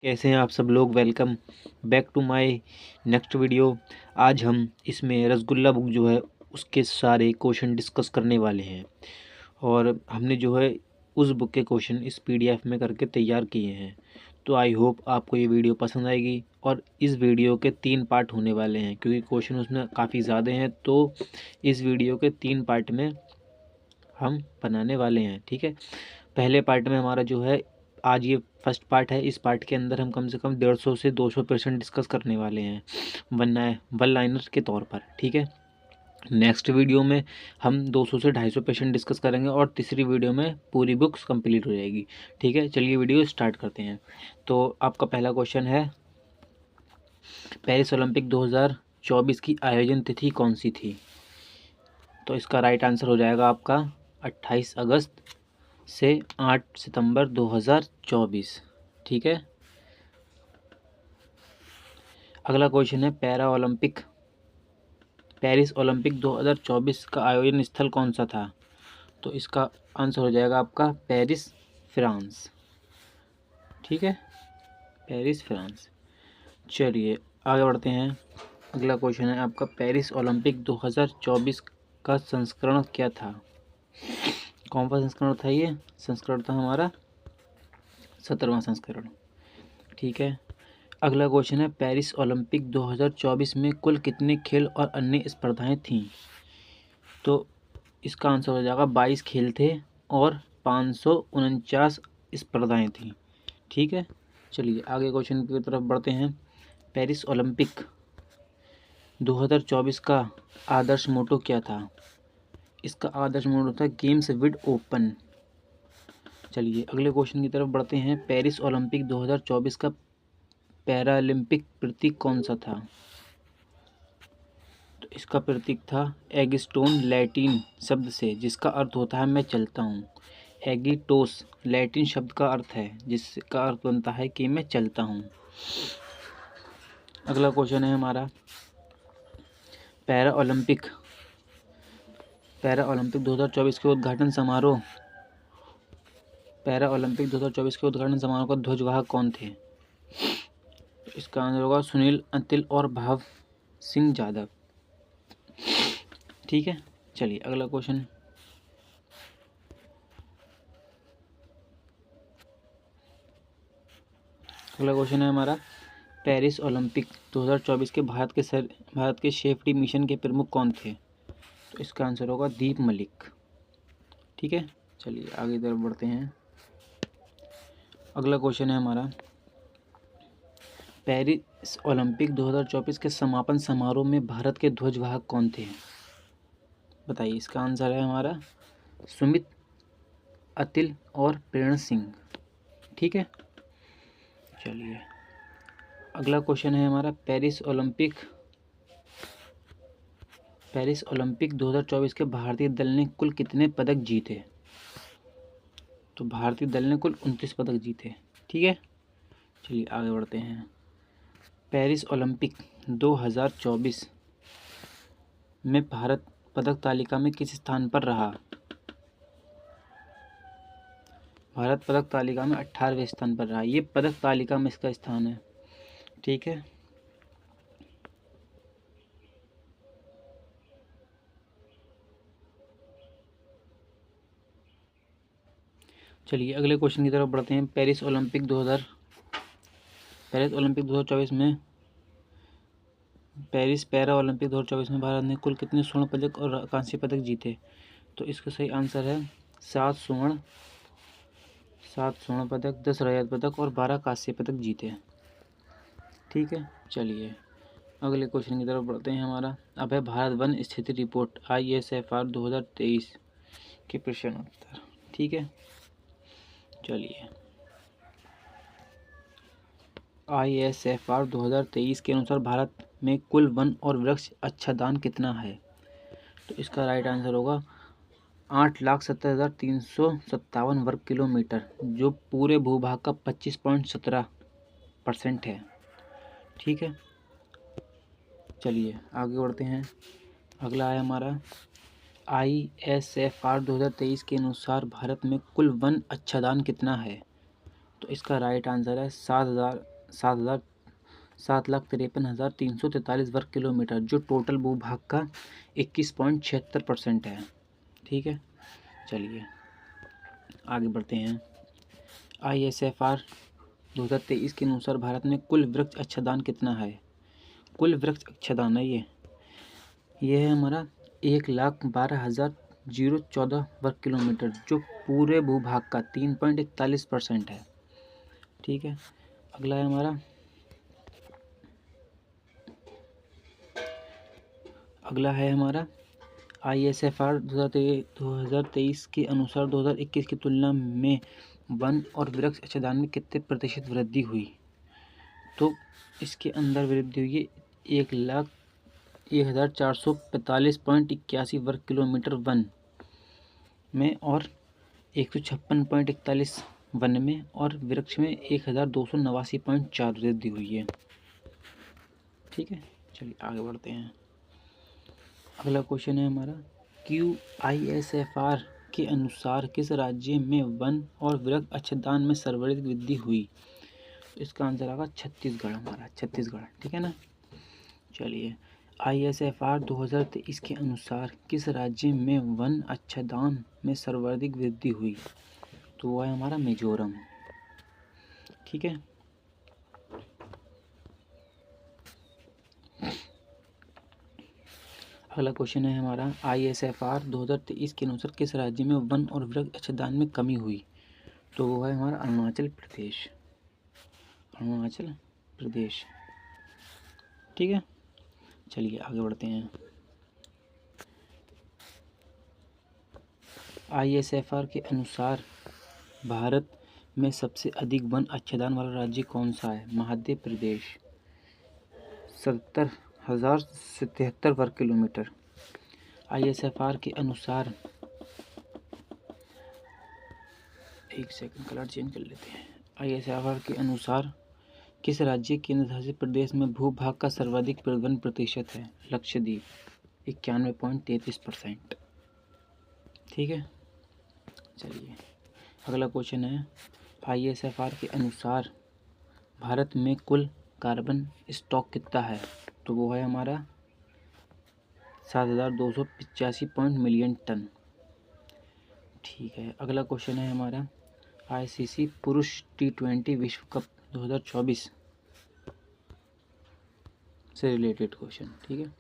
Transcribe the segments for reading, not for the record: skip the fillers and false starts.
कैसे हैं आप सब लोग। Welcome back to my next video. आज हम इसमें रसगुल्ला बुक जो है उसके सारे क्वेश्चन डिस्कस करने वाले हैं और हमने जो है उस बुक के क्वेश्चन इस पीडीएफ में करके तैयार किए हैं। तो आई होप आपको ये वीडियो पसंद आएगी और इस वीडियो के 3 पार्ट होने वाले हैं क्योंकि क्वेश्चन उसमें काफ़ी ज़्यादा हैं। तो इस वीडियो के 3 पार्ट में हम बनाने वाले हैं, ठीक है। पहले पार्ट में हमारा जो है आज ये फर्स्ट पार्ट है। इस पार्ट के अंदर हम कम से कम 150 से 200% डिस्कस करने वाले हैं वन लाइनर के तौर पर, ठीक है। नेक्स्ट वीडियो में हम 200 से 250% डिस्कस करेंगे और तीसरी वीडियो में पूरी बुक्स कंप्लीट हो जाएगी, ठीक है। चलिए वीडियो स्टार्ट करते हैं। तो आपका पहला क्वेश्चन है, पेरिस ओलंपिक 2024 की आयोजन तिथि कौन सी थी? तो इसका राइट आंसर हो जाएगा आपका 28 अगस्त से 8 सितंबर 2024, ठीक है। अगला क्वेश्चन है, पेरिस ओलंपिक 2024 का आयोजन स्थल कौन सा था? तो इसका आंसर हो जाएगा आपका पेरिस, फ्रांस, ठीक है, पेरिस, फ्रांस। चलिए आगे बढ़ते हैं। अगला क्वेश्चन है आपका, पेरिस ओलंपिक 2024 का संस्करण क्या था? कौन सा संस्करण था? ये संस्करण था हमारा 17वां संस्करण, ठीक है। अगला क्वेश्चन है, पेरिस ओलंपिक 2024 में कुल कितने खेल और अन्य स्पर्धाएं थीं? तो इसका आंसर हो जाएगा 22 खेल थे और 549 स्पर्धाएं थीं, ठीक है। चलिए आगे क्वेश्चन की तरफ बढ़ते हैं। पेरिस ओलंपिक 2024 का आदर्श मोटो क्या था? इसका आदर्श मोटो था गेम्स विद ओपन। चलिए अगले क्वेश्चन की तरफ बढ़ते हैं। पेरिस ओलंपिक 2024 का पैरालंपिक प्रतीक कौन सा था? तो इसका प्रतीक था एगिस्टोन, लैटिन शब्द से जिसका अर्थ होता है मैं चलता हूँ। एगिटोस लैटिन शब्द का अर्थ है जिसका अर्थ बनता है कि मैं चलता हूँ। अगला क्वेश्चन है हमारा, पैरा ओलंपिक 2024 के उद्घाटन समारोह का ध्वजवाहक कौन थे? तो इसका आंसर होगा सुनील, अतिल और भाव सिंह यादव, ठीक है। चलिए अगला क्वेश्चन, है हमारा, पेरिस ओलंपिक 2024 के भारत के सेफ्टी मिशन के प्रमुख कौन थे? तो इसका आंसर होगा दीप मलिक, ठीक है। चलिए आगे तरफ बढ़ते हैं। अगला क्वेश्चन है हमारा, पेरिस ओलंपिक 2024 के समापन समारोह में भारत के ध्वजवाहक कौन थे? बताइए। इसका आंसर है हमारा सुमित, अतिल और प्रेरण सिंह, ठीक है। चलिए अगला क्वेश्चन है हमारा, पेरिस ओलंपिक 2024 के भारतीय दल ने कुल कितने पदक जीते? तो भारतीय दल ने कुल 29 पदक जीते, ठीक है। चलिए आगे बढ़ते हैं। पेरिस ओलंपिक 2024 में भारत पदक तालिका में किस स्थान पर रहा? भारत पदक तालिका में 18वें स्थान पर रहा। ये पदक तालिका में इसका स्थान है, ठीक है। चलिए अगले क्वेश्चन की तरफ बढ़ते हैं। पेरिस ओलंपिक 2024 में पेरिस पैरा ओलंपिक 2024 में भारत ने कुल कितने स्वर्ण पदक और कांस्य पदक जीते? तो इसका सही आंसर है 7 स्वर्ण पदक, 10 रजत पदक और 12 कांस्य पदक जीते, ठीक है। चलिए अगले क्वेश्चन की तरफ बढ़ते हैं। हमारा अब है भारत वन स्थिति रिपोर्ट ISFR 2023 के प्रश्न उत्तर, ठीक है। चलिए ISFR 2023 के अनुसार भारत में कुल वन और वृक्ष आच्छादन कितना है? तो इसका राइट आंसर होगा 8,70,357 वर्ग किलोमीटर, जो पूरे भूभाग का 25.17% है, ठीक है। चलिए आगे बढ़ते हैं। अगला है हमारा, ISFR 2023 के अनुसार भारत में कुल वन आच्छादन कितना है? तो इसका राइट आंसर है 7,53,343 वर्ग किलोमीटर, जो टोटल भूभाग का 21.76% है। ठीक है, चलिए आगे बढ़ते हैं। ISFR 2023 के अनुसार भारत में कुल वृक्ष आच्छादन कितना है? कुल वृक्ष आच्छादन है ये है हमारा 1,12,014 वर्ग किलोमीटर, जो पूरे भूभाग का 3.41% है। ठीक है, अगला है हमारा ISFR 2023 के अनुसार 2021 की तुलना में वन और वृक्ष आच्छादन में कितने प्रतिशत वृद्धि हुई? तो इसके अंदर वृद्धि हुई है 1,0445.81 वर्ग किलोमीटर वन में और 156.41 वन में, और वृक्ष में 1,289.4 वृद्धि हुई है। ठीक है, चलिए आगे बढ़ते हैं। अगला क्वेश्चन है हमारा, QISFR के अनुसार किस राज्य में वन और वृक्ष आच्छादन में सर्वाधिक वृद्धि हुई? इसका आंसर आएगा छत्तीसगढ़, हमारा छत्तीसगढ़। ठीक है ना, चलिए ISFR 2023 के अनुसार किस राज्य में वन आच्छादन में सर्वाधिक वृद्धि हुई? तो वह है हमारा मिजोरम। ठीक है, अगला क्वेश्चन है हमारा, ISFR 2023 के अनुसार किस राज्य में वन और वृक्ष आच्छादन में कमी हुई? तो वो है हमारा अरुणाचल प्रदेश, अरुणाचल प्रदेश। ठीक है, चलिए आगे बढ़ते हैं। ISFR के अनुसार भारत में सबसे अधिक वन आच्छादन वाला राज्य कौन सा है? मध्य प्रदेश, 70,073 वर्ग किलोमीटर। ISFR के अनुसार, एक सेकंड कलर चेंज कर लेते हैं। ISFR के अनुसार किस राज्य केंद्र शासित प्रदेश में भूभाग का सर्वाधिक वन प्रतिशत है? लक्षद्वीप, 91.33%। ठीक है, चलिए अगला क्वेश्चन है, ISFR के अनुसार भारत में कुल कार्बन स्टॉक कितना है? तो वो है हमारा 7,285 मिलियन टन। ठीक है, अगला क्वेश्चन है हमारा, ICC पुरुष T20 विश्व कप 2024 से रिलेटेड क्वेश्चन। ठीक है,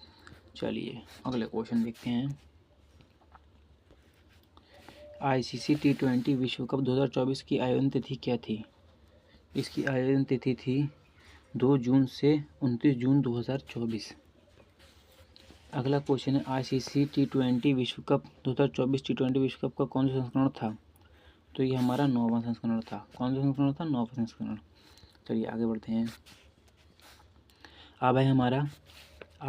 चलिए अगले क्वेश्चन देखते हैं। ICC T20 विश्व कप 2024 की आयोजन तिथि क्या थी? इसकी आयोजन तिथि थी 2 जून से 29 जून 2024। अगला क्वेश्चन है, ICC T20 विश्व कप 2024 T20 विश्व कप का कौन सा संस्करण था? तो ये हमारा 9वां संस्करण था। कौन सा संस्करण था? 9वां संस्करण। चलिए आगे बढ़ते हैं। अब है हमारा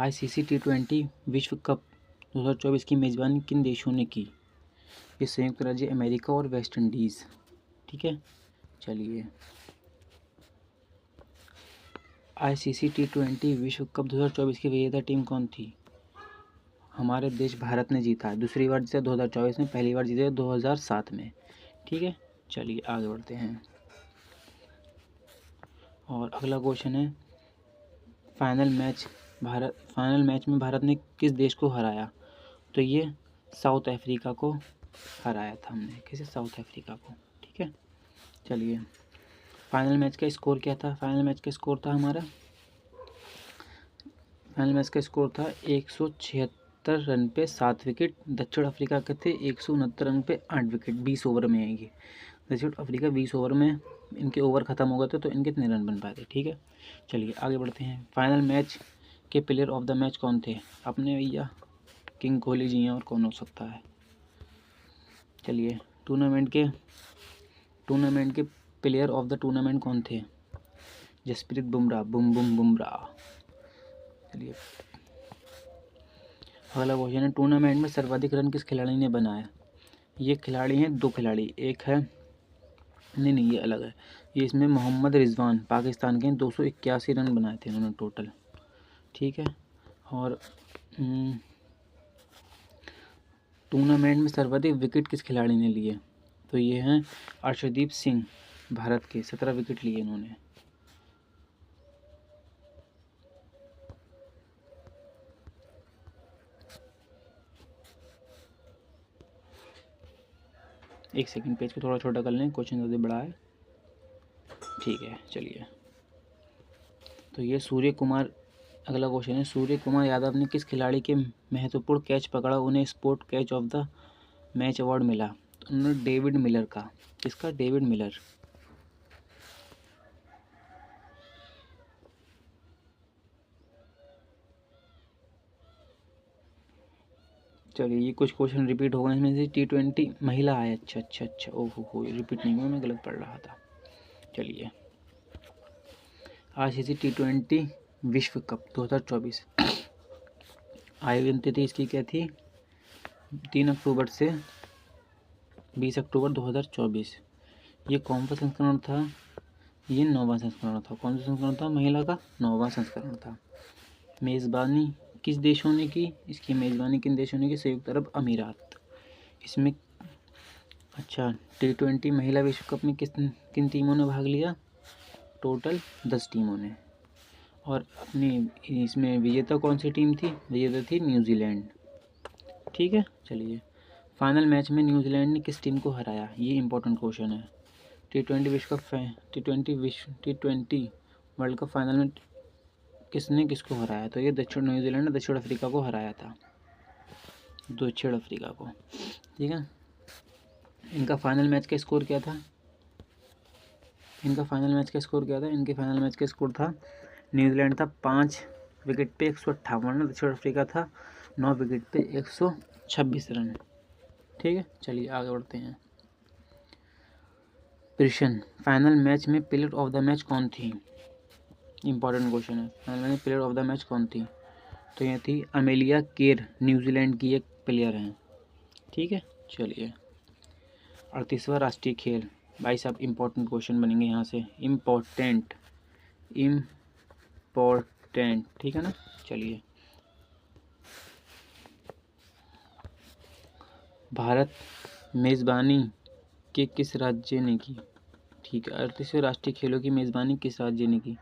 ICC T20 विश्व कप 2024 की मेज़बानी किन देशों ने की? ये संयुक्त राज्य अमेरिका और वेस्ट इंडीज़। ठीक है, चलिए ICC T20 विश्व कप 2024 की विजेता टीम कौन थी? हमारे देश भारत ने जीता है। दूसरी बार जीता 2024 में, पहली बार जीता 2007 में। ठीक है, चलिए आगे बढ़ते हैं। और अगला क्वेश्चन है, फाइनल मैच में भारत ने किस देश को हराया? तो ये साउथ अफ्रीका को हराया था हमने। किसे? साउथ अफ्रीका को। ठीक है, चलिए फाइनल मैच का स्कोर क्या था? फाइनल मैच का स्कोर था हमारा, फाइनल मैच का स्कोर था 176 रन पे 7 विकेट। दक्षिण अफ्रीका के थे 169 रन पे 8 विकेट। 20 ओवर में आएंगे। दक्षिण अफ्रीका 20 ओवर में इनके ओवर ख़त्म हो गए थे, तो इनके इतने रन बन पाए थे। ठीक है, चलिए आगे बढ़ते हैं। फाइनल मैच के प्लेयर ऑफ द मैच कौन थे? अपने भैया किंग कोहली जी हैं, और कौन हो सकता है? चलिए टूर्नामेंट के प्लेयर ऑफ द टूर्नामेंट कौन थे? जसप्रीत बुमराह, बुमराह। चलिए अगला क्वेश्चन है, टूर्नामेंट में सर्वाधिक रन किस खिलाड़ी ने बनाया? ये खिलाड़ी हैं 2 खिलाड़ी। एक है, नहीं ये अलग है। ये इसमें मोहम्मद रिजवान पाकिस्तान के 281 रन बनाए थे उन्होंने टोटल। ठीक है, और टूर्नामेंट में सर्वाधिक विकेट किस खिलाड़ी ने लिए? तो ये हैं अर्शदीप सिंह, भारत के 17 विकेट लिए इन्होंने। एक सेकंड, पेज को थोड़ा छोटा कर लें, क्वेश्चन ज़्यादा बड़ा है। ठीक है, चलिए। तो ये सूर्य कुमार, अगला क्वेश्चन है, सूर्य कुमार यादव ने किस खिलाड़ी के महत्वपूर्ण कैच पकड़ा, उन्हें sport catch of the match award मिला? तो उन्होंने डेविड मिलर का। किसका? David Miller. चलिए, ये कुछ क्वेश्चन रिपीट हो गए इसमें से। T20 महिला है, अच्छा अच्छा अच्छा, ओहो हो, रिपीट नहीं हुआ, मैं गलत पढ़ रहा था। चलिए, आज इसी T20 विश्व कप 2024 आयोजन तिथि इसकी क्या थी? 3 अक्टूबर से 20 अक्टूबर 2024। ये कौन सा संस्करण था? ये 9वां संस्करण था। कौन सा संस्करण था? महिला का 9वां संस्करण था। मेज़बानी किस देशों ने की? इसकी मेज़बानी किन देशों ने की? संयुक्त अरब अमीरात। इसमें अच्छा, T20 महिला विश्व कप में किन टीमों ने भाग लिया? टोटल 10 टीमों ने। और अपनी इसमें विजेता कौन सी टीम थी? विजेता थी न्यूजीलैंड। ठीक है, चलिए। फाइनल मैच में न्यूजीलैंड ने किस टीम को हराया? ये इंपॉर्टेंट क्वेश्चन है। T20 विश्व cup T20 world cup final में किसने किसको हराया? तो ये न्यूजीलैंड ने दक्षिण अफ्रीका को हराया था, दक्षिण अफ्रीका को। ठीक है, इनका फाइनल मैच का स्कोर क्या था? इनके फाइनल मैच का स्कोर था, न्यूजीलैंड था 5 विकेट पे 158, दक्षिण अफ्रीका था 9 विकेट पे 126 रन। ठीक है, चलिए आगे बढ़ते हैं। प्रश्न, फाइनल मैच में प्लेयर ऑफ द मैच कौन थी? इंपॉर्टेंट क्वेश्चन है। फाइनल में प्लेयर ऑफ द मैच कौन थी? तो ये थी अमेलिया केर, न्यूजीलैंड की एक प्लेयर हैं। ठीक है, चलिए। 38वां राष्ट्रीय खेल। भाई साहब, इंपॉर्टेंट क्वेश्चन बनेंगे यहाँ से, इम्पोर्टेंट। ठीक है ना। चलिए, भारत मेज़बानी के किस राज्य ने की? ठीक है, 38वें राष्ट्रीय खेलों की मेज़बानी किस राज्य ने की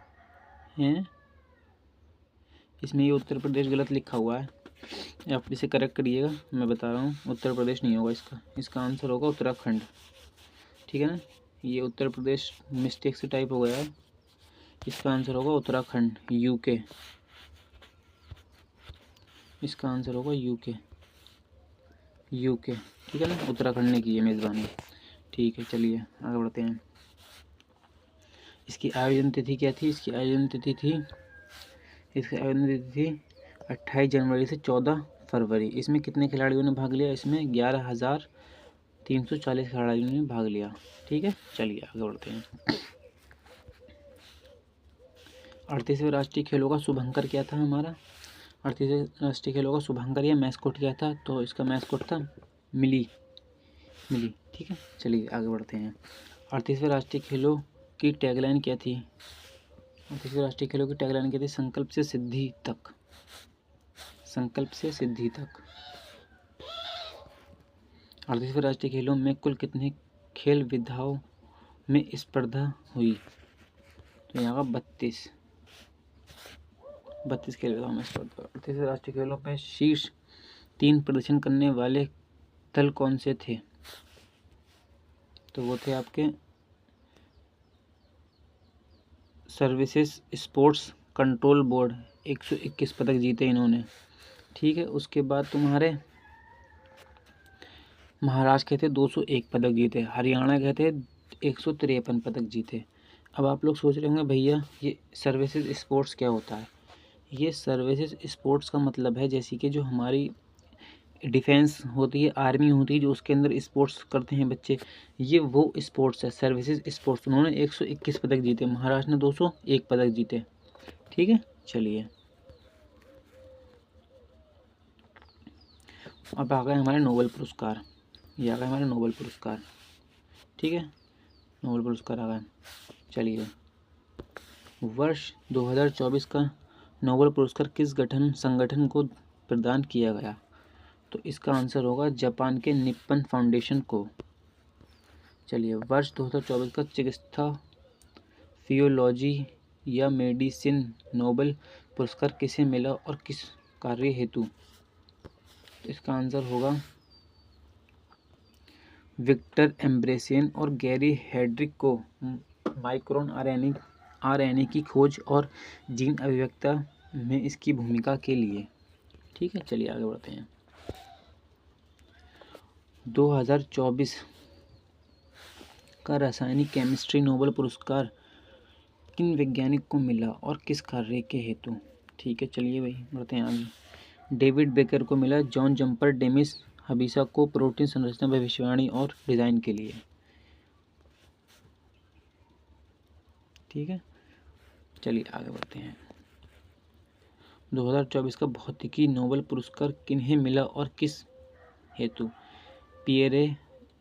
है? इसमें ये उत्तर प्रदेश गलत लिखा हुआ है, आप इसे करेक्ट करिएगा। मैं बता रहा हूँ, उत्तर प्रदेश नहीं होगा इसका आंसर होगा उत्तराखंड। ठीक है ना, ये उत्तर प्रदेश मिस्टेक से टाइप हो गया है, इसका आंसर होगा उत्तराखंड, यूके। इसका आंसर होगा यूके। ठीक है ना, उत्तराखंड ने की है मेज़बानी। ठीक है, चलिए आगे बढ़ते हैं। इसकी आयोजन तिथि क्या थी? इसकी आयोजन तिथि थी 28 जनवरी से 14 फरवरी। इसमें कितने खिलाड़ियों ने भाग लिया? इसमें 11,340 खिलाड़ियों ने भाग लिया। ठीक है, चलिए आगे बढ़ते हैं। 38वें राष्ट्रीय खेलों का शुभंकर क्या था हमारा? 38वें राष्ट्रीय खेलों का शुभंकर या मैस्कोट क्या था? तो इसका मैस्कोट था मिली। ठीक है, चलिए आगे बढ़ते हैं। 38वें राष्ट्रीय खेलों की टैगलाइन क्या थी? 38वें राष्ट्रीय खेलों की टैगलाइन क्या थी? संकल्प से सिद्धि तक। 38वें राष्ट्रीय खेलों में कुल कितने खेल विधाओं में स्पर्धा हुई? तो यहाँ का 32 खेल विधाओं में स्पर्धा। 38वें राष्ट्रीय खेलों में शीर्ष 3 प्रदर्शन करने वाले दल कौन से थे? तो वो थे आपके सर्विसेज स्पोर्ट्स कंट्रोल बोर्ड, 121 पदक जीते इन्होंने। ठीक है, उसके बाद तुम्हारे महाराष्ट्र के थे 201 पदक जीते, हरियाणा के थे 153 पदक जीते। अब आप लोग सोच रहे होंगे भैया ये सर्विसेज स्पोर्ट्स क्या होता है? ये सर्विसेज स्पोर्ट्स का मतलब है जैसे कि जो हमारी डिफेंस होती है, आर्मी होती है, जो उसके अंदर स्पोर्ट्स करते हैं बच्चे, ये वो स्पोर्ट्स है, सर्विसेज स्पोर्ट्स। उन्होंने 121 पदक जीते, महाराष्ट्र ने 201 पदक जीते। ठीक है, चलिए अब आ गए हमारे नोबेल पुरस्कार। ये आ गए हमारे नोबेल पुरस्कार। ठीक है, नोबेल पुरस्कार आ गए। चलिए, वर्ष 2024 का नोबेल पुरस्कार किस संगठन को प्रदान किया गया? तो इसका आंसर होगा जापान के निप्पन फाउंडेशन को। चलिए, वर्ष 2024 का चिकित्सा, फिजियोलॉजी या मेडिसिन नोबेल पुरस्कार किसे मिला और किस कार्य हेतु? इसका आंसर होगा विक्टर एम्ब्रेसियन और गैरी हेड्रिक को माइक्रोन आरएनए की खोज और जीन अभिव्यक्ता में इसकी भूमिका के लिए। ठीक है, चलिए आगे बढ़ते हैं। 2024 का रासायनिक केमिस्ट्री नोबेल पुरस्कार किन वैज्ञानिक को मिला और किस कार्य के हेतु? ठीक है, चलिए भाई बढ़ते हैं आगे। डेविड बेकर को मिला, जॉन जम्पर डेमिस हबीसा को प्रोटीन संरचना भविष्यवाणी और डिजाइन के लिए। ठीक है, चलिए आगे बढ़ते हैं। 2024 का भौतिकी नोबेल पुरस्कार किन्हें मिला और किस हेतु? पियरे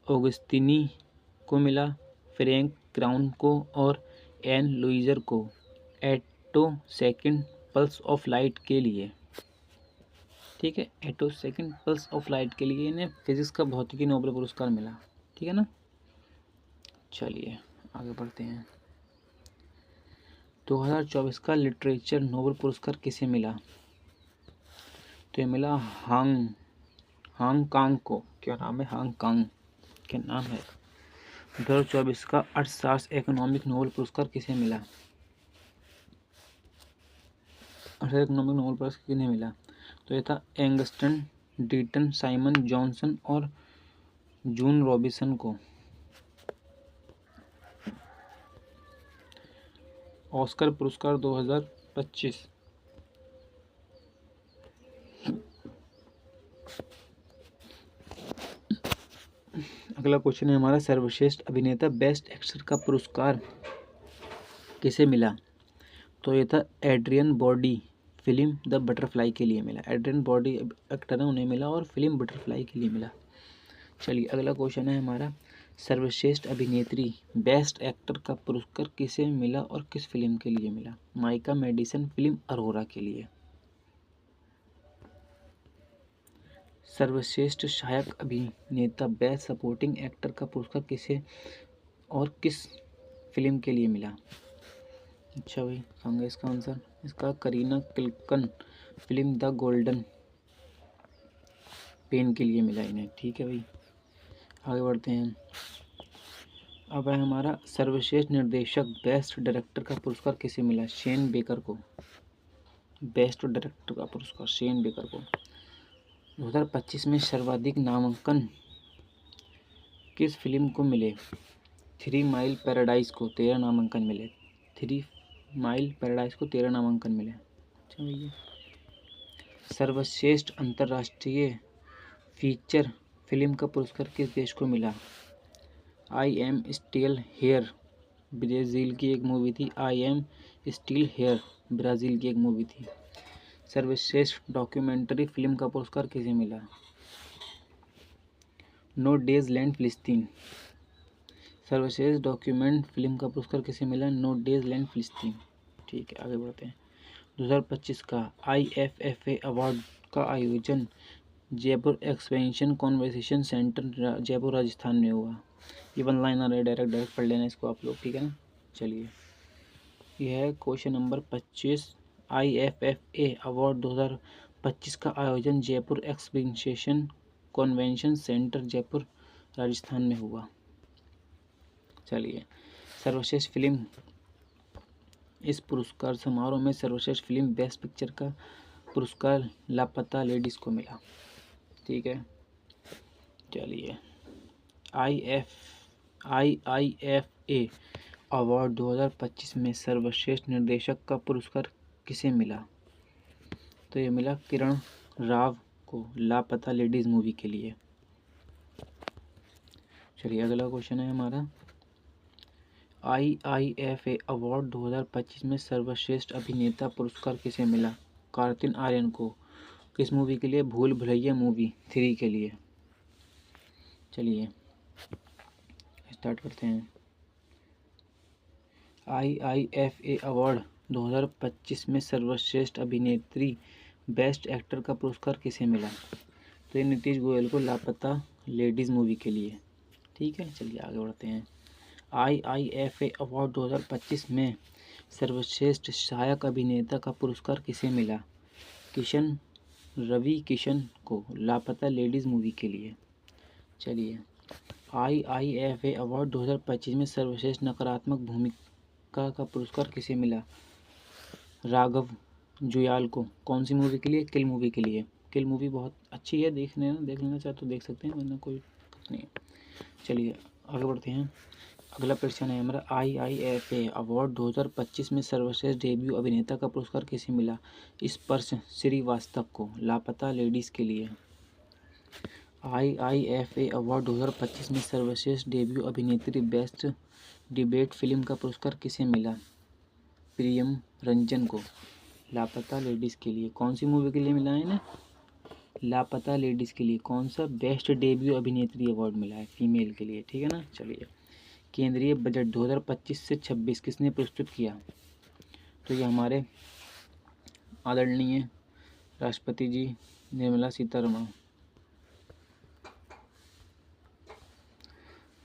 ऑगस्टिनी को मिला, फ्रैंक क्राउन को और एन लुइजर को एटोसेकेंड पल्स ऑफ लाइट के लिए। ठीक है, एटोसेकेंड पल्स ऑफ लाइट के लिए इन्हें फिजिक्स का भौतिकी नोबेल पुरस्कार मिला। ठीक है ना, चलिए आगे बढ़ते हैं। 2024 का लिटरेचर नोबेल पुरस्कार किसे मिला? तो ये मिला हांगकांग को। क्या नाम है? हांगकांग क्या नाम है? 2024 का अर्थशास्त्र इकोनॉमिक नोबेल पुरस्कार किसे मिला? इकोनॉमिक नोबेल पुरस्कार किन्हें मिला? तो ये था एंगस्टन डीटन, साइमन जॉनसन और जून रॉबिन्सन को। ऑस्कर पुरस्कार 2025। अगला क्वेश्चन है हमारा, सर्वश्रेष्ठ अभिनेता बेस्ट एक्टर का पुरस्कार किसे मिला? तो ये था Adrien Brody, film the butterfly के लिए मिला। एड्रियन बॉडी एक्टर है, उन्हें मिला और फिल्म बटरफ्लाई के लिए मिला। चलिए अगला क्वेश्चन है हमारा, सर्वश्रेष्ठ अभिनेत्री बेस्ट एक्टर का पुरस्कार किसे मिला और किस फिल्म के लिए मिला? माइका मेडिसन फिल्म अरोरा के लिए। सर्वश्रेष्ठ सहायक अभिनेता बेस्ट सपोर्टिंग एक्टर का पुरस्कार किसे और किस फिल्म के लिए मिला? अच्छा भाई, कहोगे इसका आंसर? इसका करीना कल्कन फिल्म द गोल्डन पेन के लिए मिला इन्हें। ठीक है भाई, आगे बढ़ते हैं। अब है हमारा सर्वश्रेष्ठ निर्देशक बेस्ट डायरेक्टर का पुरस्कार किसे मिला? शेन बेकर को। बेस्ट डायरेक्टर का पुरस्कार शेन बेकर को। 2025 में सर्वाधिक नामांकन किस फिल्म को मिले? 3 माइल पैराडाइज को 13 नामांकन मिले। 3 माइल पैराडाइज को 13 नामांकन मिले। अच्छा भैया, सर्वश्रेष्ठ अंतर्राष्ट्रीय फीचर फिल्म का पुरस्कार किस देश को मिला? I am still here Brazil की एक मूवी थी। I am still here Brazil की एक मूवी थी। सर्वश्रेष्ठ डॉक्यूमेंट्री फिल्म का पुरस्कार किसे मिला? नो डेज लैंड फिलिस्तीन। सर्वश्रेष्ठ डॉक्यूमेंट फिल्म का पुरस्कार किसे मिला? नो डेज लैंड फिलिस्तीन। ठीक है, आगे बढ़ते हैं। 2025 का IFFA अवार्ड का आयोजन Jaipur expansion conversation centre Jaipur Rajasthan में हुआ। ये 1 लाइनर है, डायरेक्ट पढ़ लेना इसको आप लोग। ठीक है ना, चलिए यह है क्वेश्चन नंबर 25। IFFA अवार्ड 2025 का आयोजन Jaipur expansion convention centre Jaipur Rajasthan में हुआ। चलिए, सर्वश्रेष्ठ फिल्म, इस पुरस्कार समारोह में सर्वश्रेष्ठ फिल्म बेस्ट पिक्चर का पुरस्कार लापता लेडीज को मिला। ठीक है, चलिए IIFA अवार्ड 2025 में सर्वश्रेष्ठ निर्देशक का पुरस्कार किसे मिला? तो ये मिला किरण राव को लापता लेडीज मूवी के लिए। चलिए अगला क्वेश्चन है हमारा, IIFA अवार्ड 2025 में सर्वश्रेष्ठ अभिनेता पुरस्कार किसे मिला? कार्तिक आर्यन को। किस मूवी के लिए? भूल भुलैया मूवी 3 के लिए। चलिए स्टार्ट करते हैं। IIFA अवार्ड 2025 में सर्वश्रेष्ठ अभिनेत्री बेस्ट एक्टर का पुरस्कार किसे मिला? तो ये नीतीश गोयल को लापता लेडीज मूवी के लिए। ठीक है, चलिए आगे बढ़ते हैं। IIFA अवार्ड 2025 में सर्वश्रेष्ठ सहायक अभिनेता का पुरस्कार किसे मिला? रवि किशन को लापता लेडीज़ मूवी के लिए। चलिए, IIFA अवार्ड 2025 में सर्वश्रेष्ठ नकारात्मक भूमिका का पुरस्कार किसे मिला? राघव जुयाल को। कौन सी मूवी के लिए? किल मूवी के लिए। किल मूवी बहुत अच्छी है, देख लेना चाहे तो देख सकते हैं, वरना कोई दिक्कत नहीं है। चलिए आगे बढ़ते हैं। अगला प्रश्न है हमारा, IIFA अवार्ड 2025 में सर्वश्रेष्ठ डेब्यू अभिनेता का पुरस्कार किसे मिला? स्पर्श श्रीवास्तव को लापता लेडीज़ के लिए। IIFA अवार्ड 2025 में सर्वश्रेष्ठ डेब्यू अभिनेत्री बेस्ट डिबेट फिल्म का पुरस्कार किसे मिला? प्रियम रंजन को लापता लेडीज़ के लिए। कौन सी मूवी के लिए मिला है ना? लापता लेडीज़ के लिए। कौन सा? बेस्ट डेब्यू अभिनेत्री अवार्ड मिला है फीमेल के लिए, ठीक है ना। चलिए, केंद्रीय बजट 2025 से 26 किसने प्रस्तुत किया? तो ये हमारे आदरणीय राष्ट्रपति जी निर्मला सीतारमण।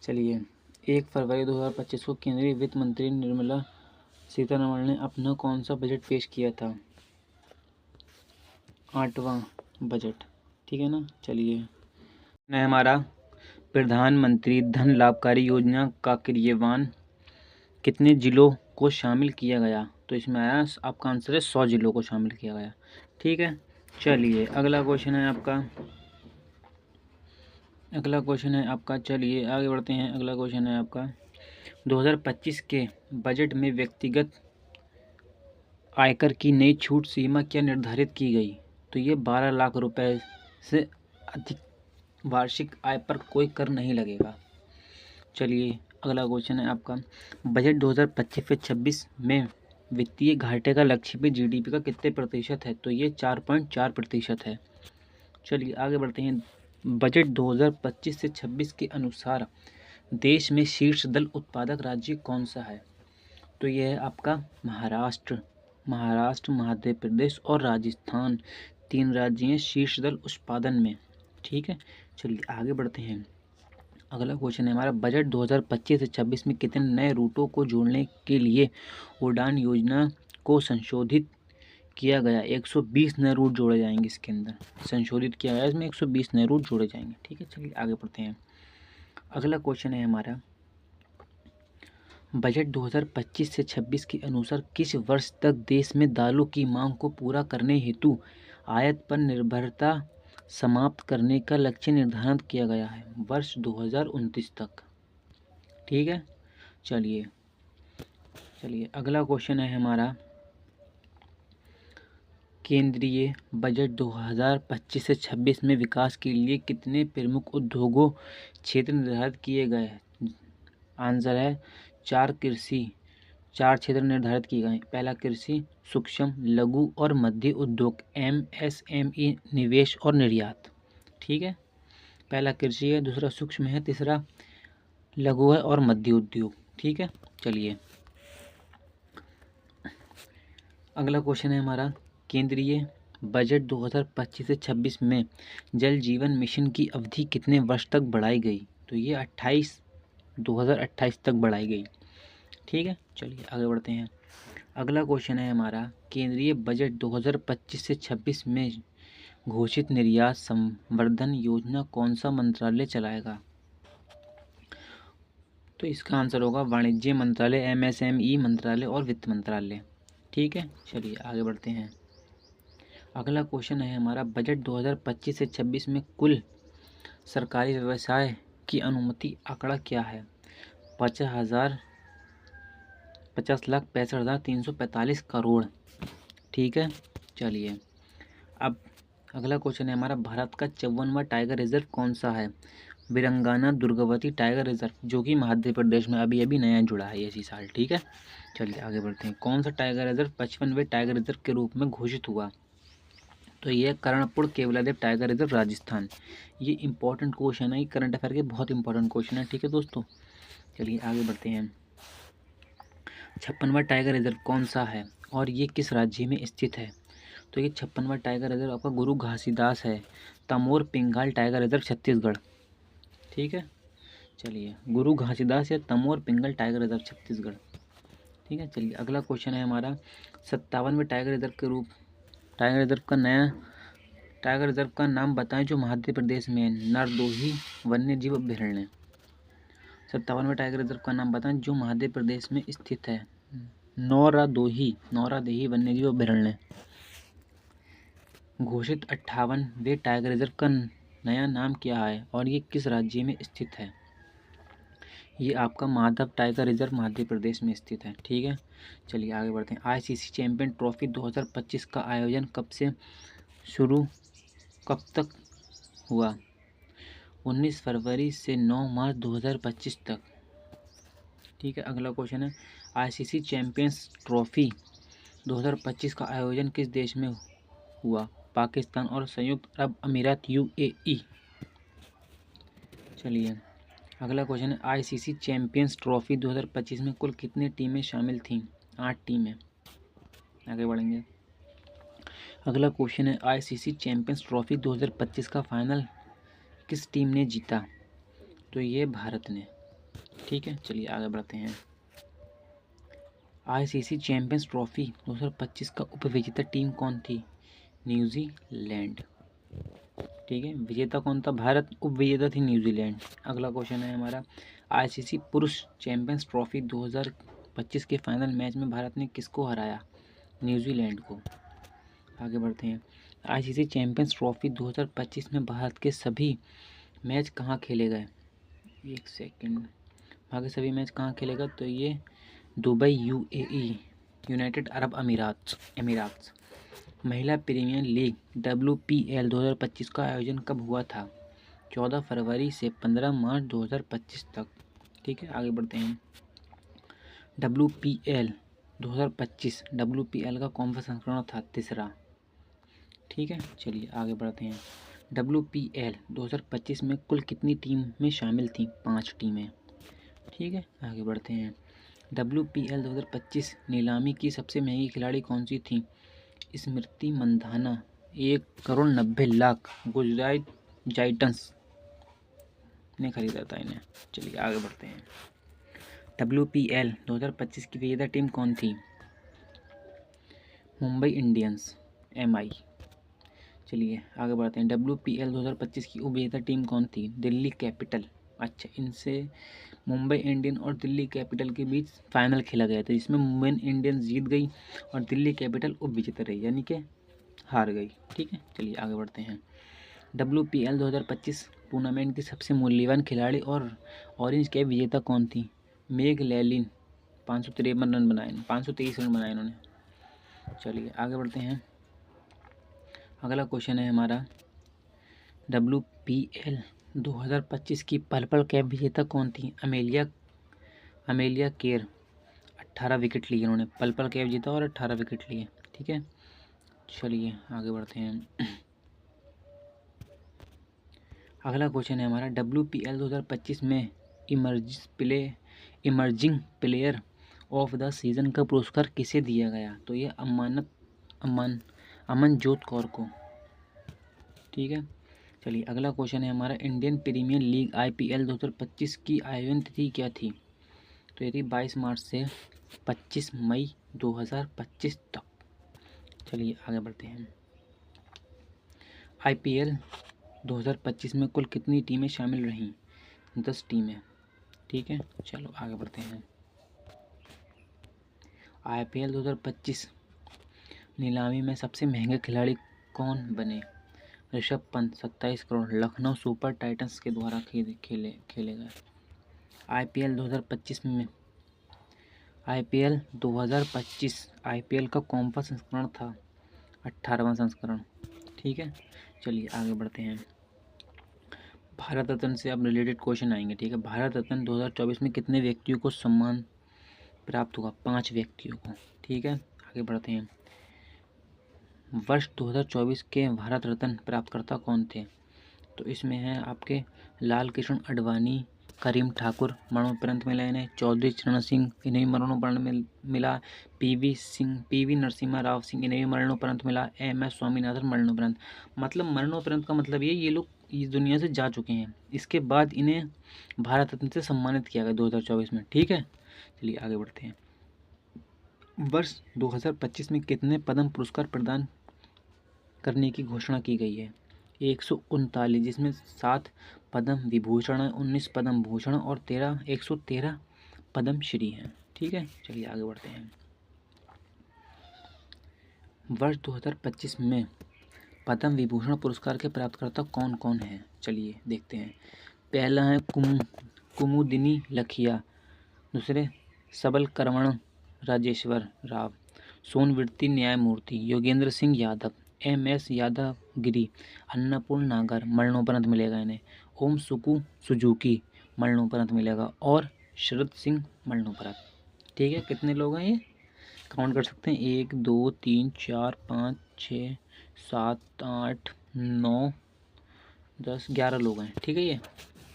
चलिए, 1 फरवरी 2025 को केंद्रीय वित्त मंत्री निर्मला सीतारमण ने अपना कौन सा बजट पेश किया था? 8वां बजट, ठीक है ना। चलिए, हमारा प्रधानमंत्री धन लाभकारी योजना का क्रियान्वयन कितने जिलों को शामिल किया गया? तो इसमें आया आपका आंसर है 100 जिलों को शामिल किया गया, ठीक है। चलिए, अगला क्वेश्चन है आपका। चलिए आगे बढ़ते हैं। अगला क्वेश्चन है आपका, 2025 के बजट में व्यक्तिगत आयकर की नई छूट सीमा क्या निर्धारित की गई? तो ये 12 लाख रुपए से अधिक वार्षिक आय पर कोई कर नहीं लगेगा। चलिए, अगला क्वेश्चन है आपका, बजट 2025 से 26 में वित्तीय घाटे का लक्ष्य पे GDP का कितने प्रतिशत है? तो ये 4.4% है। चलिए आगे बढ़ते हैं। बजट 2025 से 26 के अनुसार देश में शीर्ष दल उत्पादक राज्य कौन सा है? तो यह है आपका महाराष्ट्र, मध्य प्रदेश और राजस्थान। 3 राज्य हैं शीर्ष दल उत्पादन में, ठीक है। चलिए आगे बढ़ते हैं। अगला क्वेश्चन है हमारा, बजट 2025 से 26 में कितने नए रूटों को जोड़ने के लिए उड़ान योजना को संशोधित किया गया? 120 नए रूट जोड़े जाएंगे इसके अंदर, संशोधित किया गया इसमें 120 नए रूट जोड़े जाएंगे, ठीक है। चलिए आगे बढ़ते हैं। अगला क्वेश्चन है हमारा, बजट 2025 से 26 के अनुसार किस वर्ष तक देश में दालों की मांग को पूरा करने हेतु आयात पर निर्भरता समाप्त करने का लक्ष्य निर्धारित किया गया है? वर्ष 2029 तक, ठीक है। चलिए अगला क्वेश्चन है हमारा, केंद्रीय बजट 2025 से 26 में विकास के लिए कितने प्रमुख उद्योगों क्षेत्र निर्धारित किए गए हैं? आंसर है 4 क्षेत्र निर्धारित किए गए हैं। पहला कृषि, सूक्ष्म लघु और मध्य उद्योग MSME, निवेश और निर्यात, ठीक है। पहला कृषि है, दूसरा सूक्ष्म है, तीसरा लघु है और मध्य उद्योग, ठीक है। चलिए, अगला क्वेश्चन है हमारा, केंद्रीय बजट 2025 से 26 में जल जीवन मिशन की अवधि कितने वर्ष तक बढ़ाई गई? तो ये 2028 तक बढ़ाई गई, ठीक है। चलिए आगे बढ़ते हैं। अगला क्वेश्चन है हमारा, केंद्रीय बजट 2025 से 26 में घोषित निर्यात संवर्धन योजना कौन सा मंत्रालय चलाएगा? तो इसका आंसर होगा वाणिज्य मंत्रालय, MSME मंत्रालय और वित्त मंत्रालय, ठीक है। चलिए आगे बढ़ते हैं। अगला क्वेश्चन है हमारा, बजट 2025 से 26 में कुल सरकारी व्यवसाय की अनुमति आंकड़ा क्या है? 50,65,345 करोड़, ठीक है। चलिए, अब अगला क्वेश्चन है हमारा, भारत का 54वां टाइगर रिजर्व कौन सा है? वीरंगाना दुर्गावती टाइगर रिजर्व, जो कि मध्य प्रदेश में अभी नया जुड़ा है इसी साल, ठीक है। चलिए आगे बढ़ते हैं। कौन सा टाइगर रिजर्व 55वें टाइगर रिजर्व के रूप में घोषित हुआ? तो ये कर्णपुर केवलादेव टाइगर रिजर्व, राजस्थान। ये इंपॉर्टेंट क्वेश्चन है, करंट अफेयर के बहुत इंपॉर्टेंट क्वेश्चन है, ठीक है दोस्तों। चलिए आगे बढ़ते हैं। 56वां टाइगर रिजर्व कौन सा है और ये किस राज्य में स्थित है? तो ये 56वां टाइगर रिजर्व आपका गुरु घासीदास है, तमोर पिंगाल टाइगर रिजर्व, छत्तीसगढ़, ठीक है। चलिए, गुरु घासीदास या तमोर पिंगल टाइगर रिजर्व छत्तीसगढ़। ठीक है, चलिए अगला क्वेश्चन है हमारा 57वें टाइगर रिजर्व का नाम बताएं जो मध्य प्रदेश में है। नारदोही वन्य जीव अभयारण्य। 57वें टाइगर रिजर्व का नाम बताएं जो मध्य प्रदेश में स्थित है। नौरादोही वन्य जीव अभयारण्य। घोषित 58वें टाइगर रिजर्व का नया नाम क्या है और ये किस राज्य में स्थित है। ये आपका माधव टाइगर रिजर्व मध्य प्रदेश में स्थित है। ठीक है, चलिए आगे बढ़ते हैं। आईसीसी चैंपियन ट्रॉफी 2025 का आयोजन कब तक हुआ। 19 फरवरी से 9 मार्च 2025 तक। ठीक है, अगला क्वेश्चन है आईसीसी चैंपियंस ट्रॉफी 2025 का आयोजन किस देश में हुआ। पाकिस्तान और संयुक्त अरब अमीरात यूएई। चलिए अगला क्वेश्चन है आईसीसी चैंपियंस ट्रॉफी 2025 में कुल कितनी टीमें शामिल थीं। 8 टीमें। आगे बढ़ेंगे। अगला क्वेश्चन है आईसीसी चैंपियंस ट्रॉफी 2025 का फाइनल किस टीम ने जीता। तो ये भारत ने। ठीक है, चलिए आगे बढ़ते हैं। आईसीसी चैंपियंस ट्रॉफी 2025 का उपविजेता टीम कौन थी। न्यूजीलैंड। ठीक है, विजेता कौन था। भारत। उपविजेता थी न्यूजीलैंड। अगला क्वेश्चन है हमारा आईसीसी पुरुष चैंपियंस ट्रॉफी 2025 के फाइनल मैच में भारत ने किसको हराया। न्यूजीलैंड को। आगे बढ़ते हैं। आईसीसी चैंपियंस ट्रॉफी 2025 में भारत के सभी मैच कहाँ खेले गए। एक सेकंड। बाकी सभी मैच कहाँ खेलेगा तो ये दुबई यूएई यूनाइटेड अरब अमीरात। महिला प्रीमियर लीग WPL 2025 का आयोजन कब हुआ था। 14 फरवरी से 15 मार्च 2025 तक। ठीक है, आगे बढ़ते हैं। WPL 2025 WPL का कौन सा संस्करण था। तीसरा। ठीक है, चलिए आगे बढ़ते हैं। WPL 2025 में कुल कितनी टीम में शामिल थी। 5 टीमें। ठीक है, आगे बढ़ते हैं। WPL 2025 नीलामी की सबसे महंगी खिलाड़ी कौन सी थी। स्मृति मंधाना 1,90,00,000 गुजरात जाइंट्स ने खरीदा था इन्हें। चलिए आगे बढ़ते हैं। WPL 2025 की विजेता टीम कौन थी। Mumbai Indians MI। चलिए आगे बढ़ते हैं। WPL 2025 की उपविजेता टीम कौन थी। दिल्ली कैपिटल। अच्छा, इनसे मुंबई इंडियन और दिल्ली कैपिटल के बीच फाइनल खेला गया था जिसमें मुंबई इंडियंस जीत गई और दिल्ली कैपिटल उपविजेता रही यानी कि हार गई। ठीक है, चलिए आगे बढ़ते हैं। WPL 2025 टूर्नामेंट की सबसे मूल्यवान खिलाड़ी और ऑरेंज कैप विजेता कौन थी। मेग लैलिन। 523 रन बनाए इन्होंने। चलिए आगे बढ़ते हैं। अगला क्वेश्चन है हमारा WPL 2025 की पर्पल कैप विजेता कौन थी। Amelia Kerr. 18 विकेट लिए उन्होंने। पर्पल कैप जीता और 18 विकेट लिए। ठीक है, चलिए आगे बढ़ते हैं। अगला क्वेश्चन है हमारा WPL 2025 में emerging player of the season का पुरस्कार किसे दिया गया। तो ये अमनजोत कौर को। ठीक है, चलिए अगला क्वेश्चन है हमारा इंडियन प्रीमियर लीग IPL 2025 की आयोजन तिथि क्या थी। तो ये थी 22 मार्च से 25 मई 2025 तक। चलिए आगे बढ़ते हैं। IPL 2025 में कुल कितनी टीमें शामिल रहीं। 10 टीमें। ठीक है, चलो आगे बढ़ते हैं। IPL 2025 नीलामी में सबसे महंगे खिलाड़ी कौन बने। ऋषभ पंत 27 करोड़ लखनऊ सुपर टाइटंस के द्वारा खेले गए। IPL 2025 IPL का कौन सा संस्करण था। 18वां संस्करण। ठीक है, चलिए आगे बढ़ते हैं। भारत रत्न से अब रिलेटेड क्वेश्चन आएंगे। ठीक है, भारत रत्न 2024 में कितने व्यक्तियों को सम्मान प्राप्त हुआ। 5 व्यक्तियों को। ठीक है, आगे बढ़ते हैं। वर्ष 2024 के भारत रत्न प्राप्तकर्ता कौन थे। तो इसमें है आपके लाल कृष्ण आडवाणी, करीम ठाकुर मरणोपरांत मिला इन्हें। चौधरी चरण सिंह इन्हें भी मरणोपरांत मिला। PV नरसिम्हा राव सिंह इन्हें भी मरणोपरांत मिला। MS स्वामीनाथन मरणोपरांत। मतलब मरणोपरांत का मतलब ये लोग इस दुनिया से जा चुके हैं। इसके बाद इन्हें भारत रत्न से सम्मानित किया गया 2024 में। ठीक है, चलिए आगे बढ़ते हैं। वर्ष 2025 में कितने पद्म पुरस्कार प्रदान करने की घोषणा की गई है? 139, जिसमें 7 पद्म विभूषण है, 19 पद्म भूषण और 113 पद्म श्री हैं। ठीक है, चलिए आगे बढ़ते हैं। वर्ष 2025 में पद्म विभूषण पुरस्कार के प्राप्तकर्ता कौन कौन हैं? चलिए देखते हैं। पहला है कुमुदिनी लखिया, दूसरे सबलकर्मण राजेश्वर राव, सोनवृत्ति न्यायमूर्ति योगेंद्र सिंह यादव, MS यादवगिरी, अन्नपूर्ण नागर, मरणोपरांत मिलेगा इन्हें, ओम सुजुकी मरणोपरांत मिलेगा और शरद सिंह मरणोपरांत। ठीक है, कितने लोग हैं ये? काउंट कर सकते हैं, 1 2 3 4 5 6 7 8 9 10 11 लोग हैं। ठीक है, ये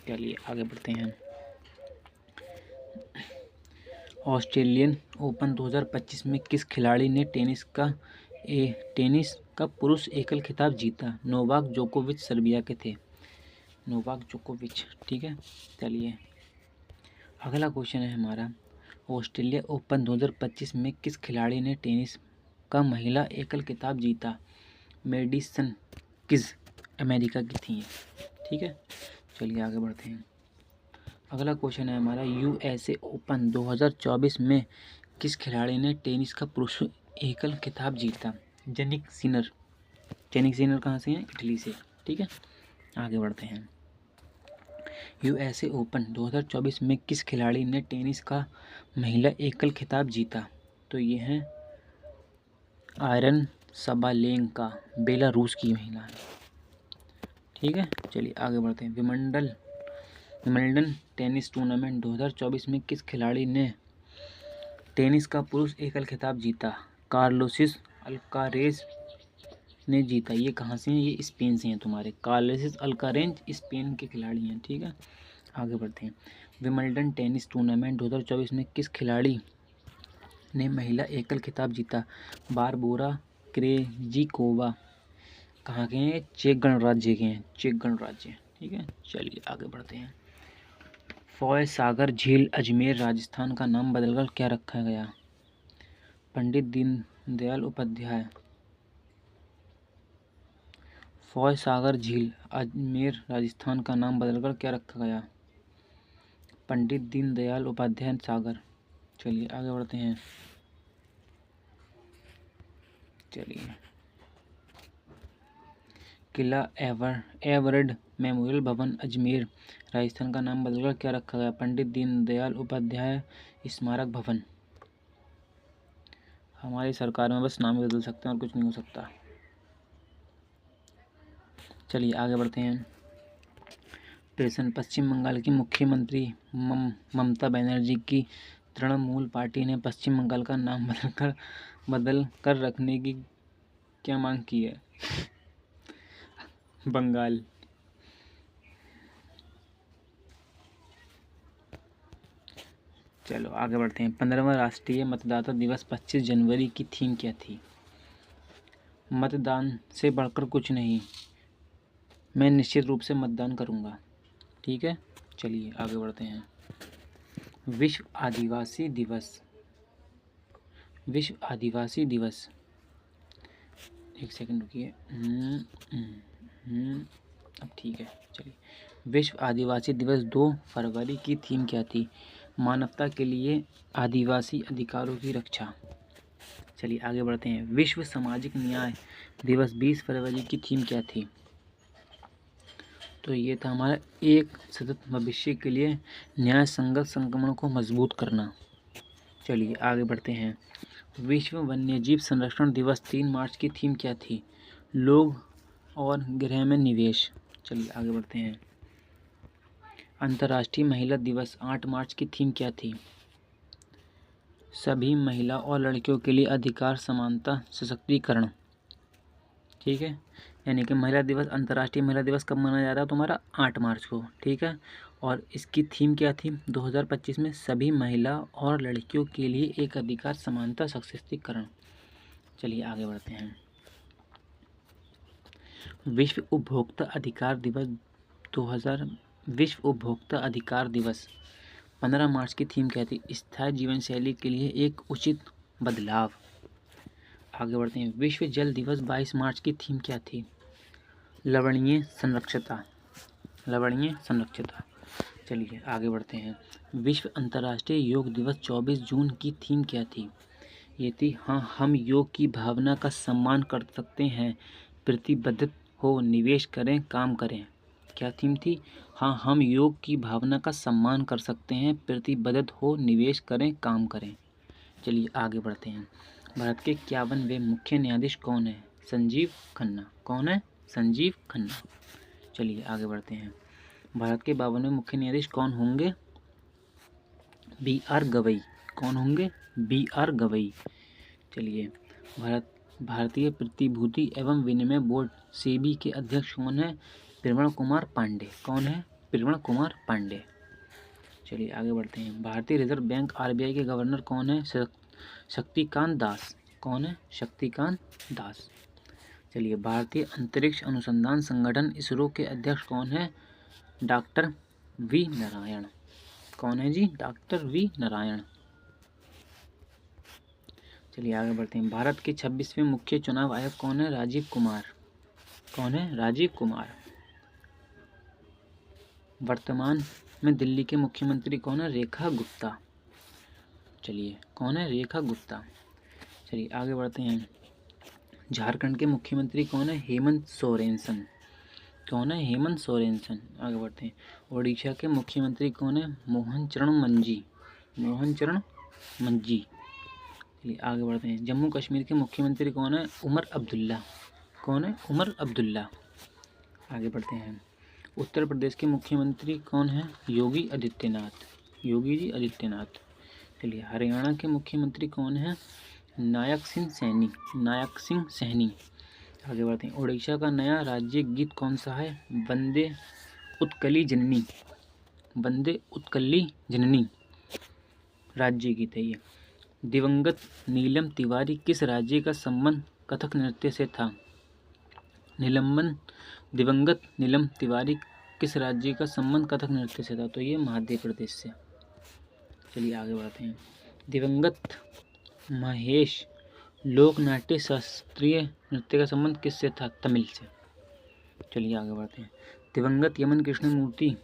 चलिए आगे बढ़ते हैं। ऑस्ट्रेलियन ओपन 2025 में किस खिलाड़ी ने टेनिस का पुरुष एकल खिताब जीता? नोवाक जोकोविच सर्बिया के थे, नोवाक जोकोविच। ठीक है, चलिए अगला क्वेश्चन है हमारा, ऑस्ट्रेलिया ओपन 2025 में किस खिलाड़ी ने टेनिस का महिला एकल खिताब जीता? मेडिसन किज अमेरिका की थी। ठीक है, चलिए आगे बढ़ते हैं। अगला क्वेश्चन है हमारा, USA ओपन 2024 में किस खिलाड़ी ने टेनिस का पुरुष एकल खिताब जीता? जनिक सिनर। जनिक सिनर कहाँ से हैं? इटली से। ठीक है, आगे बढ़ते हैं। USA ओपन 2024 में किस खिलाड़ी ने टेनिस का महिला एकल खिताब जीता? तो ये हैं आयरन सबालेंका, बेलारूस की महिला है। ठीक है, चलिए आगे बढ़ते हैं। विंबलडन टेनिस टूर्नामेंट 2024 में किस खिलाड़ी ने टेनिस का पुरुष एकल खिताब जीता? कार्लोसिस अल्कारेज ने जीता। ये कहाँ से हैं? ये स्पेन से हैं तुम्हारे। कार्लोसिस अल्कारेज स्पेन के खिलाड़ी हैं। ठीक है, आगे बढ़ते हैं। विंबलडन टेनिस टूर्नामेंट 2024 में किस खिलाड़ी ने महिला एकल खिताब जीता? Barbora Krejcikova. कहाँ के हैं? चेक गणराज्य के हैं, चेक गणराज्य। ठीक है, चलिए आगे बढ़ते हैं। फॉय सागर झील अजमेर राजस्थान का नाम बदलकर क्या रखा गया? पंडित दीनदयाल उपाध्याय। फॉय सागर झील अजमेर राजस्थान का नाम बदलकर क्या रखा गया? पंडित दीनदयाल उपाध्याय सागर। चलिए आगे बढ़ते हैं। चलिए, किला एवरेड मेमोरियल भवन अजमेर राजस्थान का नाम बदलकर क्या रखा गया? पंडित दीनदयाल उपाध्याय स्मारक भवन। हमारी सरकार में बस नाम ही बदल सकते हैं और कुछ नहीं हो सकता। चलिए आगे बढ़ते हैं। प्रश्न, पश्चिम बंगाल की मुख्यमंत्री ममता बनर्जी की तृणमूल पार्टी ने पश्चिम बंगाल का नाम बदल कर रखने की क्या मांग की है? बंगाल। चलो आगे बढ़ते हैं। 15वां राष्ट्रीय मतदाता दिवस 25 जनवरी की थीम क्या थी? मतदान से बढ़कर कुछ नहीं, मैं निश्चित रूप से मतदान करूंगा। ठीक है, चलिए आगे बढ़ते हैं। विश्व आदिवासी दिवस, विश्व आदिवासी दिवस, एक सेकंड रुकिए। अब ठीक है, चलिए। विश्व आदिवासी दिवस 2 फरवरी की थीम क्या थी? मानवता के लिए आदिवासी अधिकारों की रक्षा। चलिए आगे बढ़ते हैं। विश्व सामाजिक न्याय दिवस 20 फरवरी की थीम क्या थी? तो ये था हमारा एक सतत भविष्य के लिए न्याय संगत संक्रमण को मजबूत करना। चलिए आगे बढ़ते हैं। विश्व वन्यजीव संरक्षण दिवस 3 मार्च की थीम क्या थी? लोग और ग्रह में निवेश। चलिए आगे बढ़ते हैं। अंतर्राष्ट्रीय महिला दिवस 8 मार्च की थीम क्या थी? सभी महिला और लड़कियों के लिए अधिकार, समानता, सशक्तिकरण। ठीक है, यानी कि महिला दिवस, अंतर्राष्ट्रीय महिला दिवस कब मनाया जाता है तुम्हारा? 8 मार्च को। ठीक है, और इसकी थीम क्या थी 2025 में? सभी महिला और लड़कियों के लिए एक अधिकार, समानता, सशक्तिकरण। चलिए आगे बढ़ते हैं। विश्व उपभोक्ता अधिकार दिवस 15 मार्च की थीम क्या थी? स्थायी जीवन शैली के लिए एक उचित बदलाव। आगे बढ़ते हैं। विश्व जल दिवस 22 मार्च की थीम क्या थी? लवणीय संरक्षता। चलिए आगे बढ़ते हैं। विश्व अंतर्राष्ट्रीय योग दिवस 24 जून की थीम क्या थी? ये थी हाँ, हम योग की भावना का सम्मान कर सकते हैं, प्रतिबद्ध हो, निवेश करें, काम करें। क्या थीम थी? हाँ, हम योग की भावना का सम्मान कर सकते हैं, प्रतिबद्ध हो, निवेश करें, काम करें। चलिए आगे बढ़ते हैं। भारत के 51वें मुख्य न्यायाधीश कौन है? संजीव खन्ना। कौन है? संजीव खन्ना। चलिए आगे बढ़ते हैं। भारत के 52वें मुख्य न्यायाधीश कौन होंगे? BR गवई। कौन होंगे? BR गवई। चलिए भारतीय प्रतिभूति एवं विनिमय बोर्ड सेबी के अध्यक्ष कौन है? प्रवीण कुमार पांडे। कौन है? प्रवीण कुमार पांडे। चलिए आगे बढ़ते हैं। भारतीय रिजर्व बैंक RBI के गवर्नर कौन है? शक्तिकांत दास। कौन है? शक्तिकांत दास। चलिए भारतीय अंतरिक्ष अनुसंधान संगठन इसरो के अध्यक्ष कौन है? Doctor V Narayan. कौन है जी? Doctor V Narayan. चलिए आगे बढ़ते हैं। भारत के 26वें मुख्य चुनाव आयुक्त कौन है? राजीव कुमार। कौन है? राजीव कुमार। वर्तमान में दिल्ली के मुख्यमंत्री कौन है? रेखा गुप्ता। चलिए कौन है? रेखा गुप्ता। चलिए आगे बढ़ते हैं। झारखंड के मुख्यमंत्री कौन है? हेमंत सोरेन। कौन है? हेमंत सोरेन। आगे बढ़ते हैं। ओडिशा के मुख्यमंत्री कौन है? मोहन चरण मंजी। चलिए आगे बढ़ते हैं। जम्मू कश्मीर के मुख्यमंत्री कौन है? उमर अब्दुल्ला। कौन है? उमर अब्दुल्ला। आगे बढ़ते हैं। उत्तर प्रदेश के मुख्यमंत्री कौन है? योगी आदित्यनाथ। चलिए हरियाणा के मुख्यमंत्री कौन है? नायक सिंह सैनी। आगे बढ़ते हैं। उड़ीसा का नया राज्य गीत कौन सा है? वंदे उत्कली जननी राज्य गीत है ये। दिवंगत नीलम तिवारी किस राज्य का संबंध कथक नृत्य से था? दिवंगत नीलम तिवारी किस राज्य का संबंध कथक नृत्य से था? तो ये मध्य प्रदेश से। चलिए आगे बढ़ते हैं। दिवंगत महेश लोक नाट्य शास्त्रीय नृत्य का संबंध किससे था? तमिल से। चलिए आगे बढ़ते हैं। दिवंगत यमन कृष्ण मूर्ति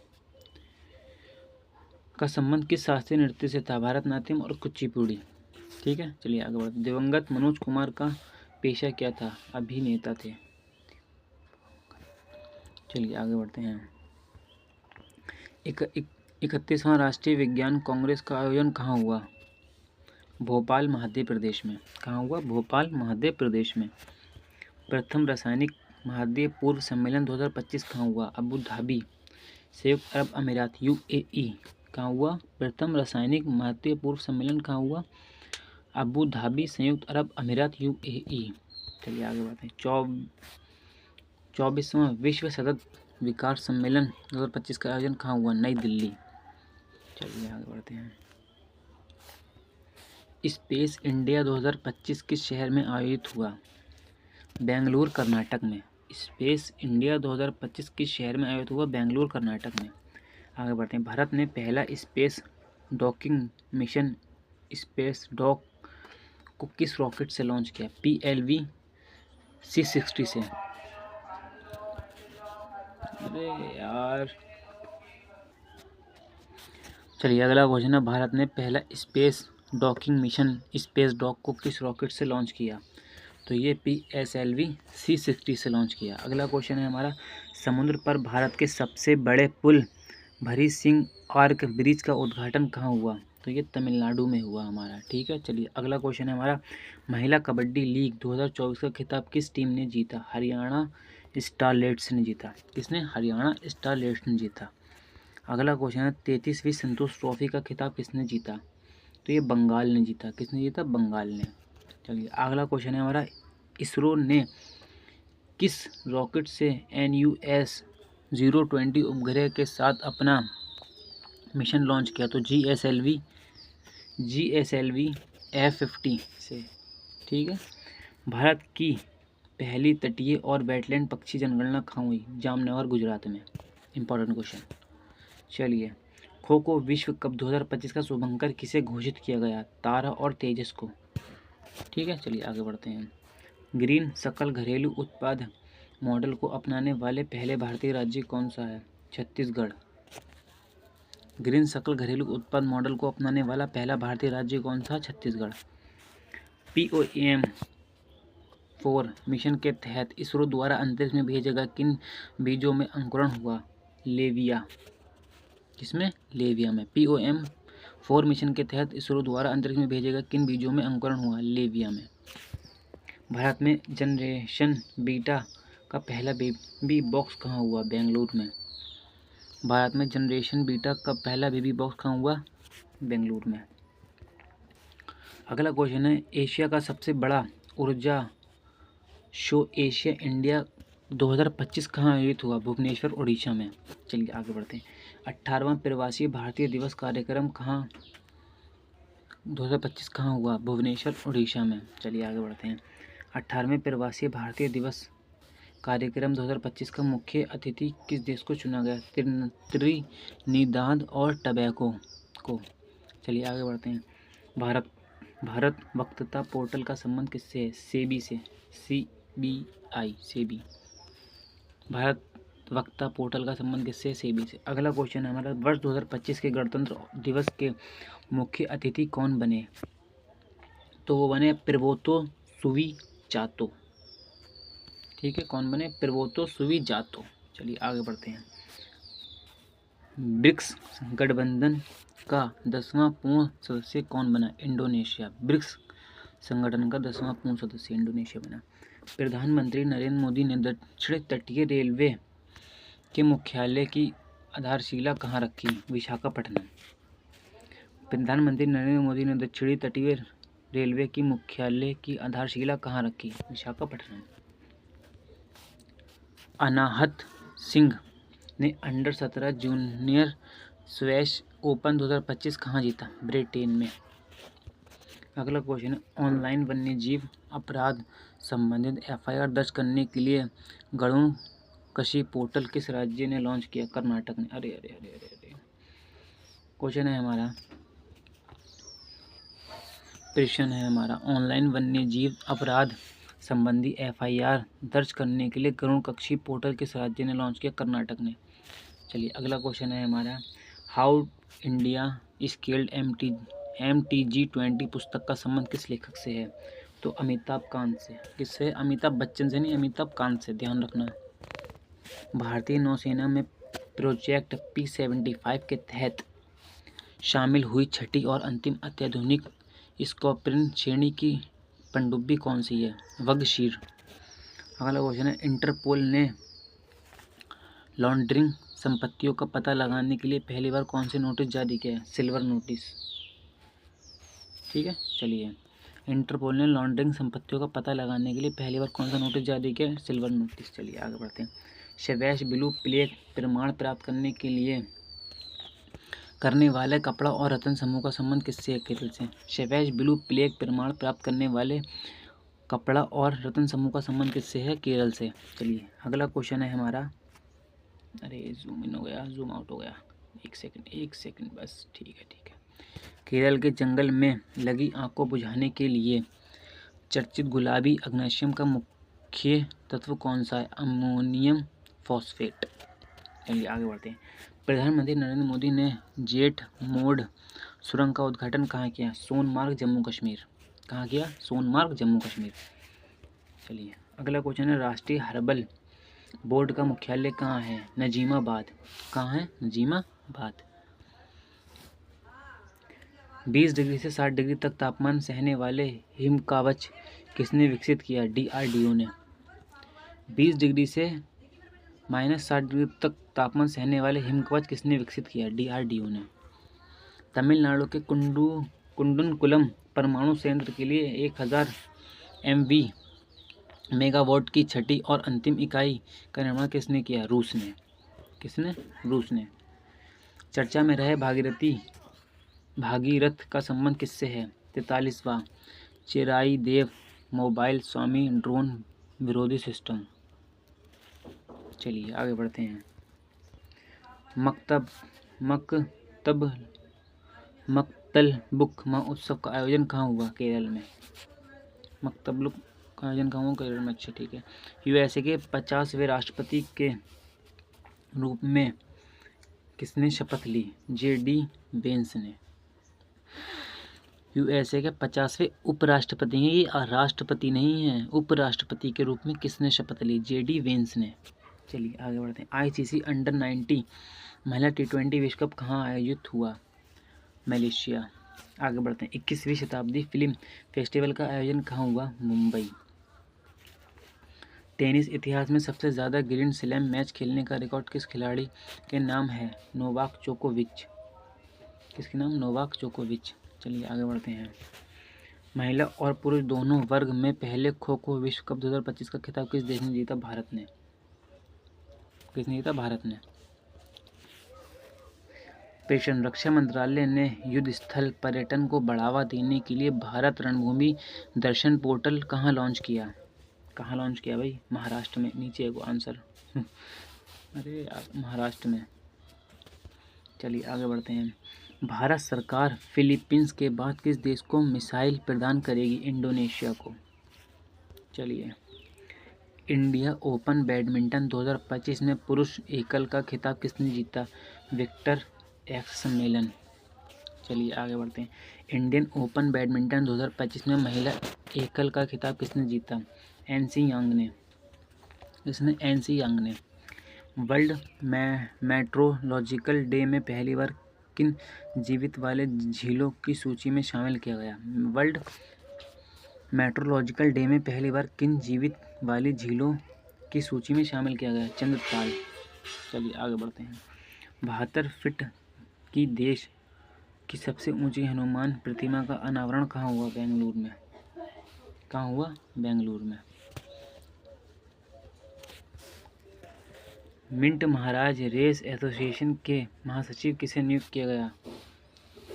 का संबंध किस शास्त्रीय नृत्य से था? भरतनाट्यम और कुचिपुड़ी। ठीक है। चलिए आगे बढ़ते हैं। दिवंगत मनोज कुमार का पेशा क्या था? अभिनेता थे। चलिए आगे बढ़ते हैं। 31वां राष्ट्रीय विज्ञान कांग्रेस का आयोजन कहाँ हुआ? भोपाल मध्य प्रदेश में। कहाँ हुआ? भोपाल मध्य प्रदेश में। प्रथम रासायनिक महाद्वीप पूर्व सम्मेलन 2025 कहाँ हुआ? अबू धाबी संयुक्त अरब अमीरात UAE। कहाँ हुआ? प्रथम रासायनिक महाद्वीप पूर्व सम्मेलन कहाँ हुआ? अबू धाबी संयुक्त अरब अमीरात UAE। चलिए आगे बढ़ते हैं। 24वां विश्व सतत विकास सम्मेलन 2025 का आयोजन कहाँ हुआ? नई दिल्ली। चलिए आगे बढ़ते हैं। स्पेस इंडिया 2025 किस शहर में आयोजित हुआ? बेंगलुरु कर्नाटक में। स्पेस इंडिया 2025 किस शहर में आयोजित हुआ? बेंगलुरु कर्नाटक में। आगे बढ़ते हैं। भारत ने पहला space docking mission space dock को किस रॉकेट से लॉन्च किया? PLV C60 से। अरे यार। चलिए अगला क्वेश्चन है। भारत ने पहला space docking mission space dock को किस रॉकेट से लॉन्च किया? तो ये PSLV C60 से लॉन्च किया। अगला क्वेश्चन है हमारा। समुद्र पर भारत के सबसे बड़े पुल भरी सिंह आर्क ब्रिज का उद्घाटन कहाँ हुआ? तो ये तमिलनाडु में हुआ हमारा। ठीक है। चलिए अगला क्वेश्चन है हमारा। महिला कबड्डी लीग 2024 का खिताब किस टीम ने जीता? हरियाणा स्टारलेट्स ने जीता। किसने? हरियाणा स्टारलेट्स ने जीता। अगला क्वेश्चन है। 33वीं संतोष ट्रॉफी का खिताब किसने जीता? तो ये बंगाल ने जीता। किसने जीता? बंगाल ने। चलिए अगला क्वेश्चन है हमारा। इसरो ने किस रॉकेट से NUS 020 उपग्रह के साथ अपना मिशन लॉन्च किया? तो GSLV F50 से। ठीक है। भारत की पहली तटीय और वेटलैंड पक्षी जनगणना कहाँ हुई? जामनगर गुजरात में। Important question. चलिए, खो खो विश्व कप 2025 का शुभंकर किसे घोषित किया गया? तारा और तेजस को। ठीक है, चलिए आगे बढ़ते हैं। ग्रीन सकल घरेलू उत्पाद मॉडल को अपनाने वाले पहले भारतीय राज्य कौन सा है? छत्तीसगढ़। ग्रीन सकल घरेलू उत्पाद मॉडल को अपनाने वाला पहला भारतीय राज्य कौन सा? छत्तीसगढ़। POM4 मिशन के तहत इसरो द्वारा अंतरिक्ष में भेजे गए किन बीजों में अंकुरण हुआ? लेविया। किसमें? लेविया में। POM4 मिशन के तहत इसरो द्वारा अंतरिक्ष में भेजे गए किन बीजों में अंकुरण हुआ? लेविया में। भारत में जनरेशन बीटा का पहला बेबी बॉक्स कहाँ हुआ? बेंगलुरु में। भारत में जनरेशन बीटा का पहला बेबी बॉक्स कहाँ हुआ? बेंगलुरु में। अगला क्वेश्चन है, एशिया का सबसे बड़ा ऊर्जा शो एशिया इंडिया 2025 कहाँ आयोजित हुआ? भुवनेश्वर, उड़ीसा में। चलिए आगे बढ़ते हैं। 18वां प्रवासी भारतीय दिवस कार्यक्रम कहाँ 2025 कहाँ हुआ? भुवनेश्वर, उड़ीसा में। चलिए आगे बढ़ते हैं। 18वें प्रवासी भारतीय दिवस कार्यक्रम 2025 का मुख्य अतिथि किस देश को चुना गया? त्रिनिदाद और टबैको को। चलिए आगे बढ़ते हैं। भारत वक्तृता पोर्टल का संबंध किससे है? सेबी से। CBI सेबी। भारत वक्ता पोर्टल का संबंध किससे? सेबी से। अगला क्वेश्चन है हमारा, वर्ष 2025 के गणतंत्र दिवस के मुख्य अतिथि कौन बने? तो वो बने प्रबोतो सुविचातो। ठीक है, कौन बने? प्रबोतो सुविचातो। चलिए आगे बढ़ते हैं। ब्रिक्स गठबंधन का 10वां पूर्ण सदस्य कौन बना? इंडोनेशिया। ब्रिक्स संगठन का 10वां पूर्ण सदस्य इंडोनेशिया बना। प्रधानमंत्री नरेंद्र मोदी ने दक्षिण तटीय रेलवे के मुख्यालय की आधारशिला कहाँ रखी? विशाखापट्टनम। प्रधानमंत्री नरेंद्र मोदी ने दक्षिणी तटीय रेलवे की मुख्यालय की आधारशिला कहाँ रखी? विशाखापट्टनम। अनाहत सिंह ने अंडर 17 जूनियर स्क्वैश ओपन 2025 कहाँ जीता? ब्रिटेन में। अगला क्वेश्चन है, ऑनलाइन वन्यजीव अपराध संबंधित FIR दर्ज करने के लिए गरुड़ कशी पोर्टल किस राज्य ने लॉन्च किया? कर्नाटक ने। अरे अरे अरे अरे अरे। क्वेश्चन है हमारा, प्रश्न है हमारा, ऑनलाइन वन्यजीव अपराध संबंधी FIR दर्ज करने के लिए गरुड़ कक्षी पोर्टल किस राज्य ने लॉन्च किया? कर्नाटक ने। चलिए अगला क्वेश्चन है हमारा, हाउ इंडिया स्केल्ड MTG20 पुस्तक का संबंध किस लेखक से है? तो अमिताभ कांत से। किससे? अमिताभ बच्चन से नहीं, अमिताभ कांत से, ध्यान रखना। भारतीय नौसेना में प्रोजेक्ट P75 के तहत शामिल हुई छठी और अंतिम अत्याधुनिक स्कॉर्पियन श्रेणी की पनडुब्बी कौन सी है? वगशीर। अगला क्वेश्चन है, इंटरपोल ने लॉन्ड्रिंग संपत्तियों का पता लगाने के लिए पहली बार कौन से नोटिस जारी किया है? Silver notice. ठीक है, चलिए, इंटरपोल ने लॉन्ड्रिंग संपत्तियों का पता लगाने के लिए पहली बार कौन सा नोटिस जारी किया है? Silver notice. चलिए आगे बढ़ते हैं। शेवैश ब्लू प्लेग प्रमाण प्राप्त करने के लिए करने वाले कपड़ा और रत्न समूह का संबंध किससे है? केरल से। शेवैश ब्लू प्लेग प्रमाण प्राप्त करने वाले कपड़ा और रत्न समूह का संबंध किससे है? केरल से। चलिए अगला क्वेश्चन है हमारा, अरे जूम इन हो गया, जूम आउट हो गया, एक सेकंड बस। ठीक है। केरल के जंगल में लगी आग को बुझाने के लिए चर्चित गुलाबी अग्नेशियम का मुख्य तत्व कौन सा है? Ammonium phosphate. चलिए आगे बढ़ते हैं। प्रधानमंत्री नरेंद्र मोदी ने जेट मोड सुरंग का उद्घाटन कहाँ किया? सोनमार्ग, जम्मू कश्मीर। कहाँ किया? सोनमार्ग, जम्मू कश्मीर। चलिए अगला क्वेश्चन है, राष्ट्रीय हर्बल बोर्ड का मुख्यालय कहाँ है? नजीमाबाद। कहाँ है? नजीमाबाद। 20 डिग्री से 60 डिग्री तक तापमान सहने वाले हिमकवच किसने विकसित किया? DRDO ने। 20 डिग्री से -60 डिग्री तक तापमान सहने वाले हिमकवच किसने विकसित किया? DRDO ने। तमिलनाडु के कुंडनकुलम परमाणु संयंत्र के लिए 1000 MV मेगावाट की छठी और अंतिम इकाई का निर्माण किसने किया? रूस ने। किसने? रूस ने। चर्चा में रहे भागीरथ का संबंध किससे है? 43वां चिराई देव मोबाइल स्वामी ड्रोन विरोधी सिस्टम। चलिए आगे बढ़ते हैं। मक्तलबुक महोत्सव का आयोजन कहाँ हुआ? केरल में। मक्तबलुक का आयोजन कहाँ हुआ? केरल में। अच्छा ठीक है। यूएसए के 50वें राष्ट्रपति के रूप में किसने शपथ ली? जेडी वेंस ने। यूएसए के 50वें उपराष्ट्रपति हैं, ये राष्ट्रपति नहीं है। उपराष्ट्रपति के रूप में किसने शपथ ली? जेडी वेंस ने। चलिए आगे बढ़ते हैं। आईसीसी अंडर-19 महिला T20 विश्व कप कहाँ आयोजित हुआ? मलेशिया। आगे बढ़ते हैं। 21वीं शताब्दी फिल्म फेस्टिवल का आयोजन कहाँ हुआ? मुंबई। टेनिस इतिहास में सबसे ज़्यादा ग्रैंड स्लैम मैच खेलने का रिकॉर्ड किस खिलाड़ी के नाम है? नोवाक जोकोविच। किसके नाम? नोवाक जोकोविच। चलिए आगे बढ़ते हैं। महिला और पुरुष दोनों वर्ग में पहले खो खो विश्व कप 2025 का खिताब किस देश ने जीता? भारत ने। किसने जीता? भारत ने। प्रेषण। रक्षा मंत्रालय ने युद्ध स्थल पर्यटन को बढ़ावा देने के लिए भारत रणभूमि दर्शन पोर्टल कहाँ लॉन्च किया? कहाँ लॉन्च किया भाई? महाराष्ट्र में। नीचे है वो आंसर। अरे यार, महाराष्ट्र में। चलिए आगे बढ़ते हैं। भारत सरकार फिलीपींस के बाद किस देश को मिसाइल प्रदान करेगी? इंडोनेशिया को। चलिए। इंडिया ओपन बैडमिंटन 2025 में पुरुष एकल का खिताब किसने जीता? विक्टर एक्स सम्मेलन। चलिए आगे बढ़ते हैं। इंडियन ओपन बैडमिंटन 2025 में महिला एकल का खिताब किसने जीता? एनसी यांग ने। इसने एनसी यांग ने। वर्ल्ड मेट्रोलॉजिकल डे में पहली बार किन जीवित वाले झीलों की सूची में शामिल किया गया? वर्ल्ड मेट्रोलॉजिकल डे में पहली बार किन जीवित वाली झीलों की सूची में शामिल किया गया? चंद्रताल। चलिए आगे बढ़ते हैं। 72 फीट की देश की सबसे ऊंची हनुमान प्रतिमा का अनावरण कहाँ हुआ? बेंगलुरु में। कहाँ हुआ? बेंगलुरु में। मिंट महाराज रेस एसोसिएशन के महासचिव किसे नियुक्त किया गया?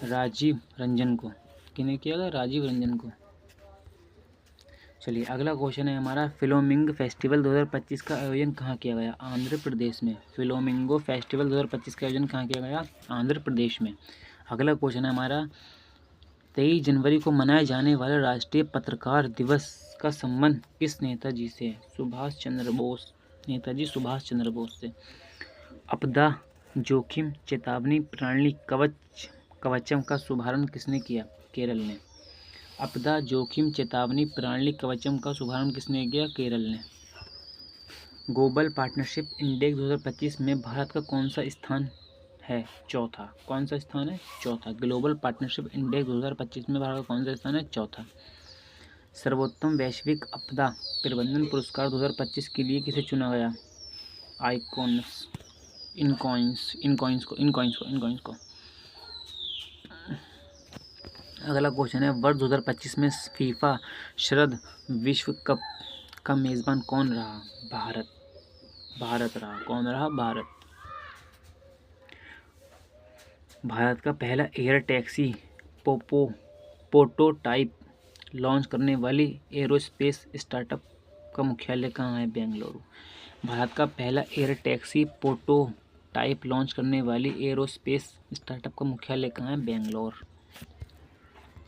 राजीव रंजन को। किन्हें किया गया? राजीव रंजन को। चलिए अगला क्वेश्चन है हमारा। फ्लेमिंगो फेस्टिवल 2025 का आयोजन कहाँ किया गया? आंध्र प्रदेश में। फ्लेमिंगो फेस्टिवल 2025 का आयोजन कहाँ किया गया? आंध्र प्रदेश में। अगला क्वेश्चन है हमारा। 23 जनवरी को मनाए जाने वाले राष्ट्रीय पत्रकार दिवस का संबंध किस नेताजी से? सुभाष चंद्र बोस। नेताजी सुभाष चंद्र बोस से। आपदा जोखिम चेतावनी प्रणाली कवचम का शुभारंभ किसने किया? केरल ने। आपदा जोखिम चेतावनी प्रणाली कवचम का शुभारंभ किसने किया? केरल ने। ग्लोबल पार्टनरशिप इंडेक्स 2025 में भारत का कौन सा स्थान है? चौथा। कौन सा स्थान है? चौथा। ग्लोबल पार्टनरशिप इंडेक्स 2025 में भारत का कौन सा स्थान है? चौथा। सर्वोत्तम वैश्विक आपदा प्रबंधन पुरस्कार 2025 के लिए किसे चुना गया? इनकॉइंस को। अगला क्वेश्चन है। वर्ष 2025 में फीफा शरद विश्व कप का मेज़बान कौन रहा? भारत रहा। कौन रहा? भारत। भारत का पहला एयर टैक्सी प्रोटोटाइप लॉन्च करने वाली एरोस्पेस स्टार्टअप का मुख्यालय कहाँ है? बेंगलुरु। भारत का पहला एयर टैक्सी प्रोटोटाइप लॉन्च करने वाली एरोस्पेस स्टार्टअप का मुख्यालय कहाँ है? बेंगलोर।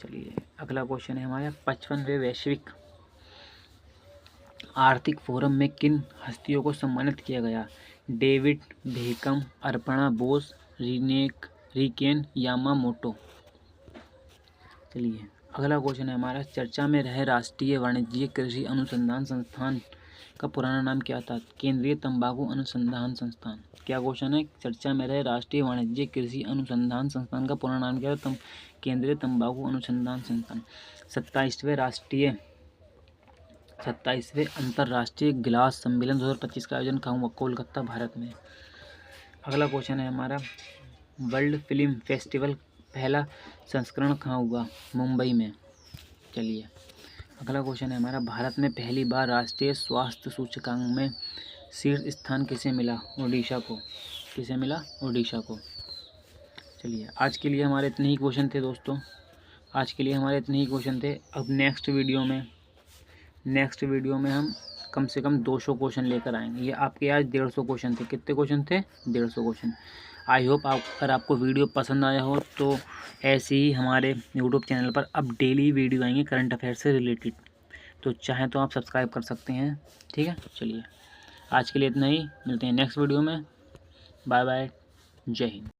चलिए अगला क्वेश्चन है हमारा। 55वें वैश्विक आर्थिक फोरम में किन हस्तियों को सम्मानित किया गया? David Beckham, Arpana Bose, RIKEN Yamamoto. चलिए अगला क्वेश्चन है हमारा। चर्चा में रहे राष्ट्रीय वाणिज्यिक कृषि अनुसंधान संस्थान का पुराना नाम क्या था? केंद्रीय तंबाकू अनुसंधान संस्थान। क्या क्वेश्चन है? चर्चा में रहे राष्ट्रीय वाणिज्यिक कृषि अनुसंधान संस्थान का पुराना नाम क्या था? केंद्रीय तंबाकू अनुसंधान संस्थान। 27वें अंतर्राष्ट्रीय गिलास सम्मेलन 2025 का आयोजन कहाँ हुआ? कोलकाता, भारत में। अगला क्वेश्चन है हमारा। वर्ल्ड फिल्म फेस्टिवल पहला संस्करण कहाँ हुआ? मुंबई में। चलिए अगला क्वेश्चन है हमारा। भारत में पहली बार राष्ट्रीय स्वास्थ्य सूचकांक में शीर्ष स्थान किसे मिला? ओडिशा को। किसे मिला? ओडिशा को। चलिए आज के लिए हमारे इतने ही क्वेश्चन थे दोस्तों। अब नेक्स्ट वीडियो में हम कम से कम 200 क्वेश्चन लेकर आएंगे। ये आपके आज 150 क्वेश्चन थे। कितने क्वेश्चन थे? 150 क्वेश्चन। आई होप अगर आपको वीडियो पसंद आया हो तो ऐसे ही हमारे यूट्यूब चैनल पर अब डेली वीडियो आएंगे करंट अफेयर से रिलेटेड, तो चाहें तो आप सब्सक्राइब कर सकते हैं। ठीक है, चलिए आज के लिए इतना ही, मिलते हैं नेक्स्ट वीडियो में। बाय बाय, जय हिंद।